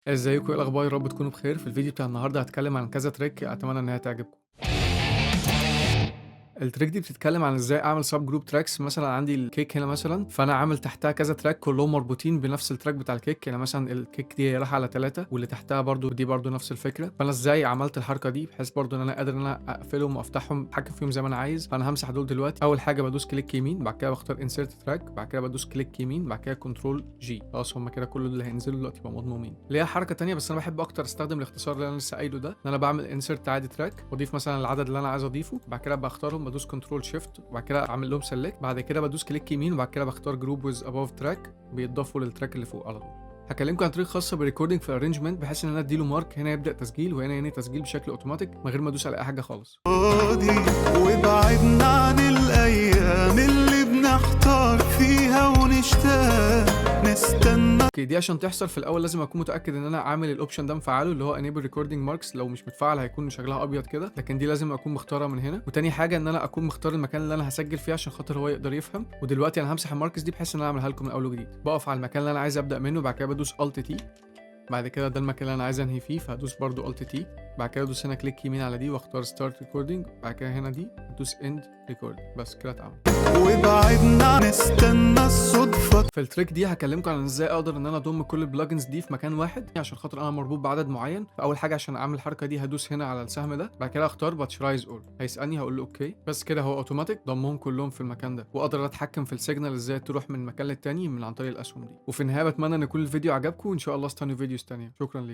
ازيكم، ايه الاخبار؟ يا رب تكونوا بخير. في الفيديو بتاع النهارده هتكلم عن كذا تريك، اتمنى ان هي تعجبكم. التريك دي بتتكلم عن ازاي اعمل سب جروب تراكس. مثلا عندي الكيك هنا مثلا، فانا عامل تحتها كذا تراك كلهم مربوطين بنفس التراك بتاع الكيك. يعني مثلا الكيك دي رايحه على 3 واللي تحتها برضو دي برضو نفس الفكره. فانا ازاي عملت الحركه دي بحيث برضو ان انا قادر ان انا اقفلهم وافتحهم اتحكم فيهم زي ما انا عايز. فانا همسح دول دلوقتي. اول حاجه بدوس كليك يمين، بعد كده بختار انسيرت تراك، بعد كده بدوس كليك يمين، بعد كده كنترول جي. خلاص هم كده كل اللي هينزلوا دلوقتي يبقى مضمومين. ليها حركه تانية بس انا بحب اكتر استخدم الاختصار اللي انا لسه قايله ده، ان انا بعمل انسيرت عادي تراك واضيف مثلا العدد اللي انا عايز اضيفه، بعد كده بختارهم بدوس كنترول شيفت وبعد كده اعمل لهم سيلكت، بعد كده بدوس كليك يمين وبعد كده بختار جروب ويز اباف تراك، بيتضافوا للتراك اللي فوق على طول. هكلمكم عن طريقه خاصه بالريكوردنج في الارينجمنت، بحيث ان انا اديله مارك هنا يبدا تسجيل وهنا ينهي تسجيل بشكل اوتوماتيك من غير ما ادوس على اي حاجه خالص. فاضي وبعدنا عن الأيام اللي بنحتار فيها ونشتاق نستنى. اوكي، دي عشان تحصل في الاول لازم اكون متاكد ان انا عامل الاوبشن ده مفعله، اللي هو enable recording marks. لو مش متفعل هيكون شكلها ابيض كده، لكن دي لازم اكون مختارها من هنا. وتاني حاجه ان انا اكون مختار المكان اللي انا هسجل فيه عشان خاطر هو يقدر يفهم. ودلوقتي انا همسح الماركس دي بحيث ان انا اعملها لكم من اول وجديد. بقف على المكان اللي انا عايز ابدا منه، بعد كده بدوس الت تي. بعد كده ده المكان اللي انا عايز انهي فيه، فهدوس برضو الت تي. بعد كده ادوس هنا كليك يمين على دي واختار ستارت ريكوردنج، بعد كده هنا دي ادوس اند ريكوردنج. بس كده اتعمل. وبعدنا نستنى الصدفة. في التريك دي هكلمكم عن ازاي اقدر ان انا اضم كل البلجنز دي في مكان واحد، عشان خاطر انا مربوط بعدد معين. فاول حاجه عشان اعمل الحركه دي هدوس هنا على السهم ده، بعد كده اختار باتشرايز اول. هيسالني هقول له اوكي. بس كده هو اوتوماتيك ضمهم كلهم في المكان ده، واقدر اتحكم في السيجنال ازاي تروح من مكان للتاني من عن طريق الاسهم دي. وفي النهايه بتمنى ان يكون الفيديو عجبكم، وان شاء الله استنوا فيديوز تانية. شكرا لكم.